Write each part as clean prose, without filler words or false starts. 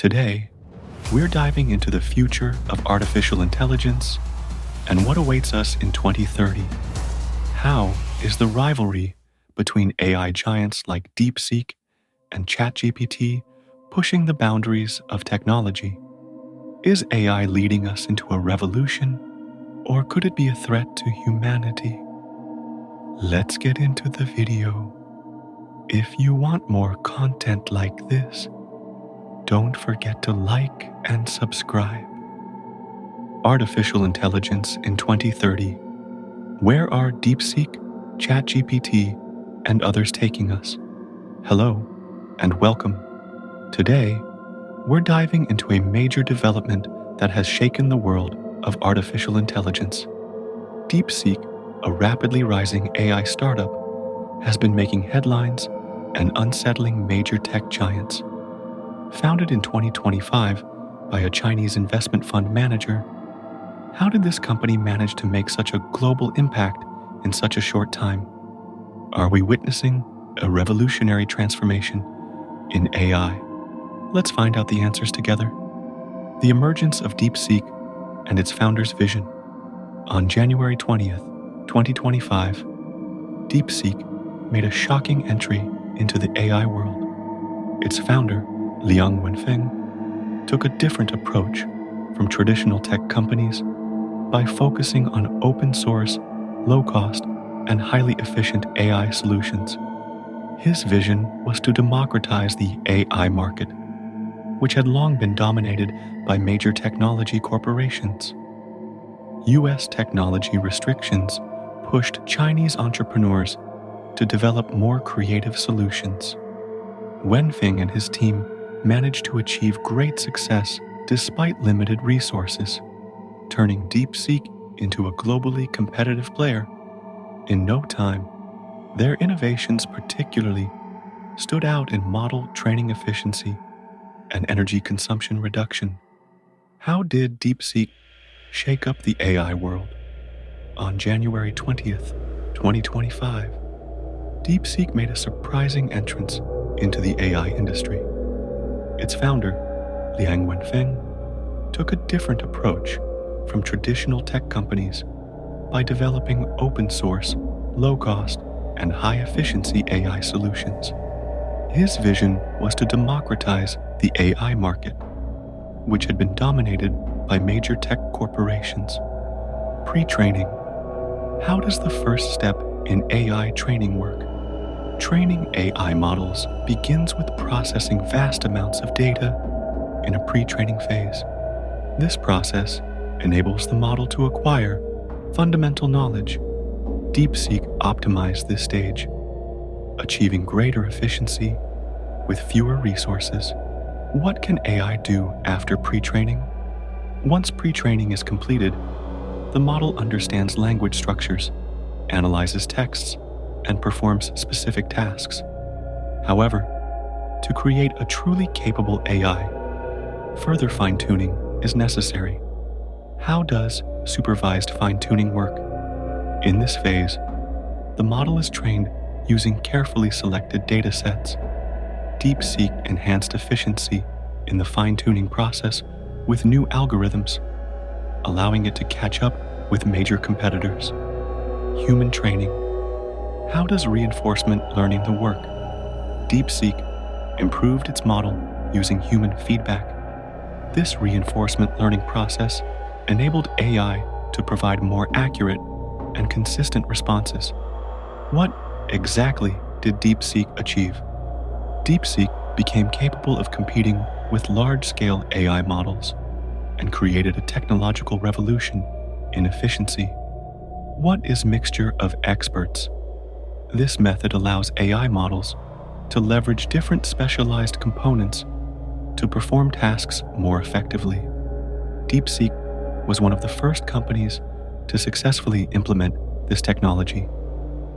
Today, we're diving into the future of artificial intelligence and what awaits us in 2030. How is the rivalry between AI giants like DeepSeek and ChatGPT pushing the boundaries of technology? Is AI leading us into a revolution, or could it be a threat to humanity? Let's get into the video. If you want more content like this, don't forget to like and subscribe. Artificial intelligence in 2030. Where are DeepSeek, ChatGPT, and others taking us? Hello, and welcome. Today, we're diving into a major development that has shaken the world of artificial intelligence. DeepSeek, a rapidly rising AI startup, has been making headlines and unsettling major tech giants. Founded in 2025 by a Chinese investment fund manager, how did this company manage to make such a global impact in such a short time? Are we witnessing a revolutionary transformation in AI? Let's find out the answers together. The emergence of DeepSeek and its founder's vision. On January 20th, 2025, DeepSeek made a shocking entry into the AI world. Its founder, Liang Wenfeng, took a different approach from traditional tech companies by focusing on open source, low-cost, and highly efficient AI solutions. His vision was to democratize the AI market, which had long been dominated by major technology corporations. US technology restrictions pushed Chinese entrepreneurs to develop more creative solutions. Wenfeng and his team managed to achieve great success despite limited resources, turning DeepSeek into a globally competitive player. In no time, their innovations particularly stood out in model training efficiency and energy consumption reduction. How did DeepSeek shake up the AI world? On January 20th, 2025, DeepSeek made a surprising entrance into the AI industry. Its founder, Liang Wenfeng, took a different approach from traditional tech companies by developing open-source, low-cost, and high-efficiency AI solutions. His vision was to democratize the AI market, which had been dominated by major tech corporations. Pre-training. How does the first step in AI training work? Training AI models begins with processing vast amounts of data in a pre-training phase. This process enables the model to acquire fundamental knowledge. DeepSeek optimized this stage, achieving greater efficiency with fewer resources. What can AI do after pre-training? Once pre-training is completed, the model understands language structures, analyzes texts, and performs specific tasks. However, to create a truly capable AI, further fine-tuning is necessary. How does supervised fine-tuning work? In this phase, the model is trained using carefully selected data sets. DeepSeek enhanced efficiency in the fine-tuning process with new algorithms, allowing it to catch up with major competitors. Human training. How does reinforcement learning work? DeepSeek improved its model using human feedback. This reinforcement learning process enabled AI to provide more accurate and consistent responses. What exactly did DeepSeek achieve? DeepSeek became capable of competing with large-scale AI models and created a technological revolution in efficiency. What is mixture of experts? This method allows AI models to leverage different specialized components to perform tasks more effectively. DeepSeek was one of the first companies to successfully implement this technology.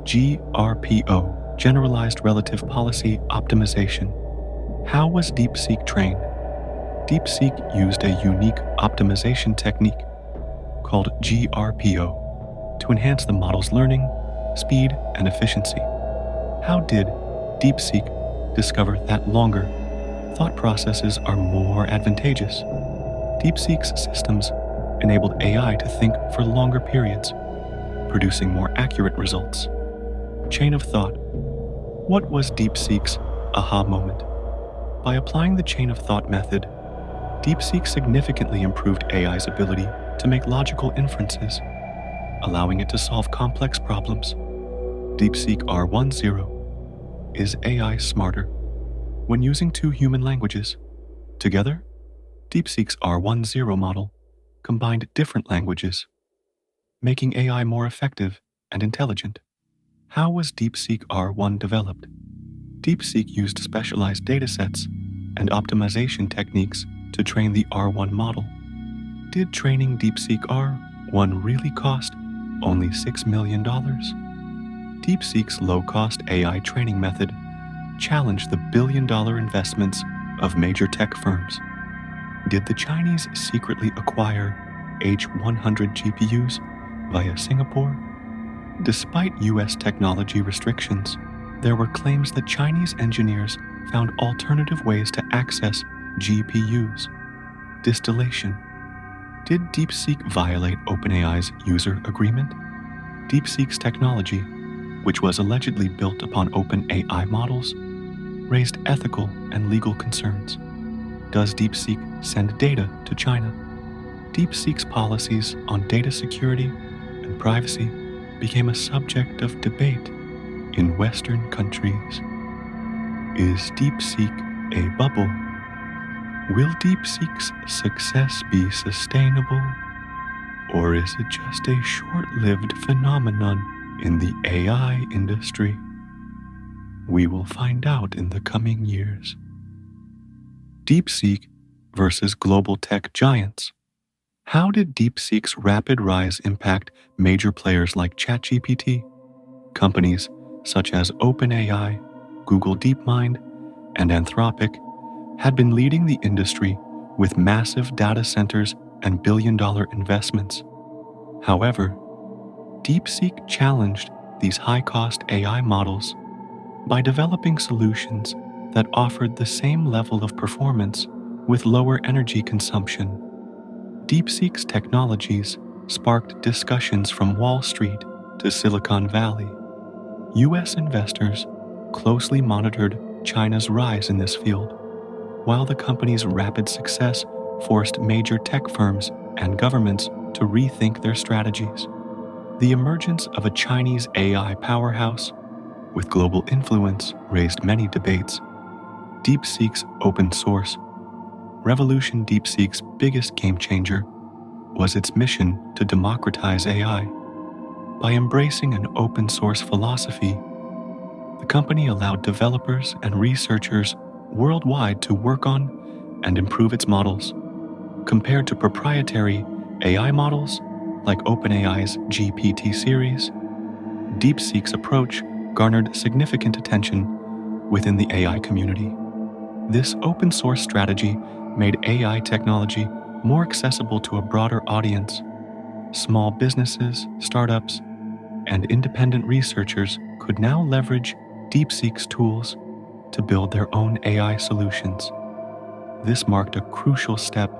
GRPO, Generalized Relative Policy Optimization. How was DeepSeek trained? DeepSeek used a unique optimization technique called GRPO to enhance the model's learning, speed, and efficiency. How did DeepSeek discover that longer thought processes are more advantageous. DeepSeek's systems enabled AI to think for longer periods, producing more accurate results. Chain of thought. What was DeepSeek's aha moment? By applying the chain of thought method, DeepSeek significantly improved AI's ability to make logical inferences, allowing it to solve complex problems. DeepSeek R10. Is AI smarter? When using two human languages, together, DeepSeek's R10 model combined different languages, making AI more effective and intelligent. How was DeepSeek R1 developed? DeepSeek used specialized datasets and optimization techniques to train the R1 model. Did training DeepSeek R1 really cost only $6 million? DeepSeek's low-cost AI training method challenged the billion-dollar investments of major tech firms. Did the Chinese secretly acquire H100 GPUs via Singapore? Despite US technology restrictions, there were claims that Chinese engineers found alternative ways to access GPUs. Distillation. Did DeepSeek violate OpenAI's user agreement? DeepSeek's technology, which was allegedly built upon OpenAI models, raised ethical and legal concerns. Does DeepSeek send data to China? DeepSeek's policies on data security and privacy became a subject of debate in Western countries. Is DeepSeek a bubble? Will DeepSeek's success be sustainable, or is it just a short-lived phenomenon in the AI industry? We will find out in the coming years. DeepSeek versus global tech giants. How did DeepSeek's rapid rise impact major players like ChatGPT? Companies such as OpenAI, Google DeepMind, and Anthropic had been leading the industry with massive data centers and billion-dollar investments. However, DeepSeek challenged these high-cost AI models by developing solutions that offered the same level of performance with lower energy consumption. DeepSeek's technologies sparked discussions from Wall Street to Silicon Valley. US investors closely monitored China's rise in this field, while the company's rapid success forced major tech firms and governments to rethink their strategies. The emergence of a Chinese AI powerhouse with global influence raised many debates. DeepSeek's open source revolution. DeepSeek's biggest game changer was its mission to democratize AI. By embracing an open source philosophy, the company allowed developers and researchers worldwide to work on and improve its models. Compared to proprietary AI models like OpenAI's GPT series, DeepSeek's approach garnered significant attention within the AI community. This open source strategy made AI technology more accessible to a broader audience. Small businesses, startups, and independent researchers could now leverage DeepSeek's tools to build their own AI solutions. This marked a crucial step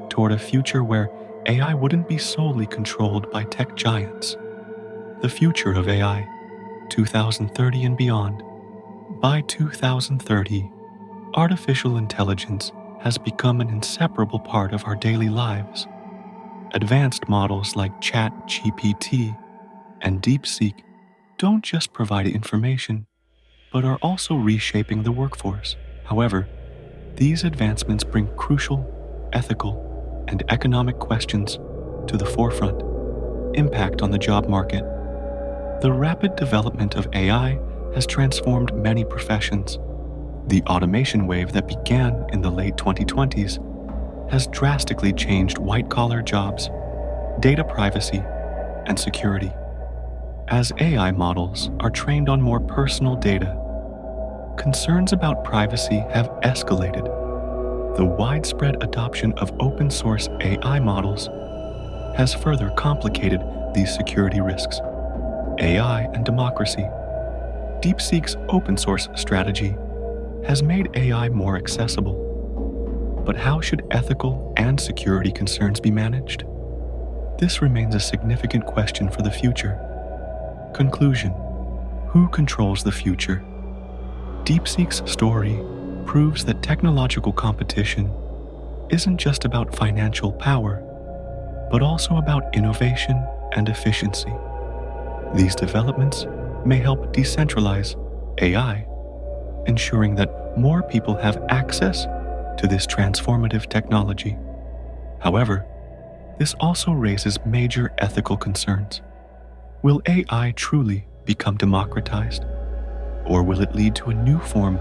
toward a future where AI wouldn't be solely controlled by tech giants. The future of AI, 2030 and beyond. By 2030, artificial intelligence has become an inseparable part of our daily lives. Advanced models like ChatGPT and DeepSeek don't just provide information, but are also reshaping the workforce. However, these advancements bring crucial ethical and economic questions to the forefront. Impact on the job market. The rapid development of AI has transformed many professions. The automation wave that began in the late 2020s has drastically changed white-collar jobs, data privacy, and security. As AI models are trained on more personal data, concerns about privacy have escalated. The widespread adoption of open-source AI models has further complicated these security risks. AI and democracy. DeepSeek's open-source strategy has made AI more accessible. But how should ethical and security concerns be managed? This remains a significant question for the future. Conclusion: who controls the future? DeepSeek's story proves that technological competition isn't just about financial power, but also about innovation and efficiency. These developments may help decentralize AI, ensuring that more people have access to this transformative technology. However, this also raises major ethical concerns. Will AI truly become democratized? Or will it lead to a new form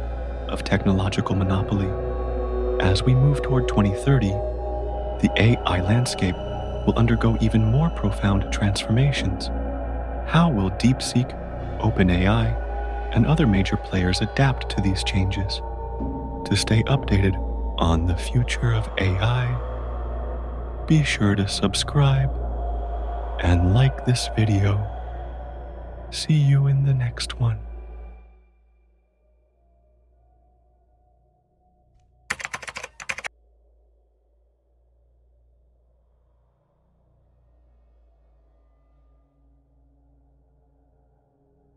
of technological monopoly? As we move toward 2030, the AI landscape will undergo even more profound transformations. How will DeepSeek, OpenAI, and other major players adapt to these changes? To stay updated on the future of AI, be sure to subscribe and like this video. See you in the next one.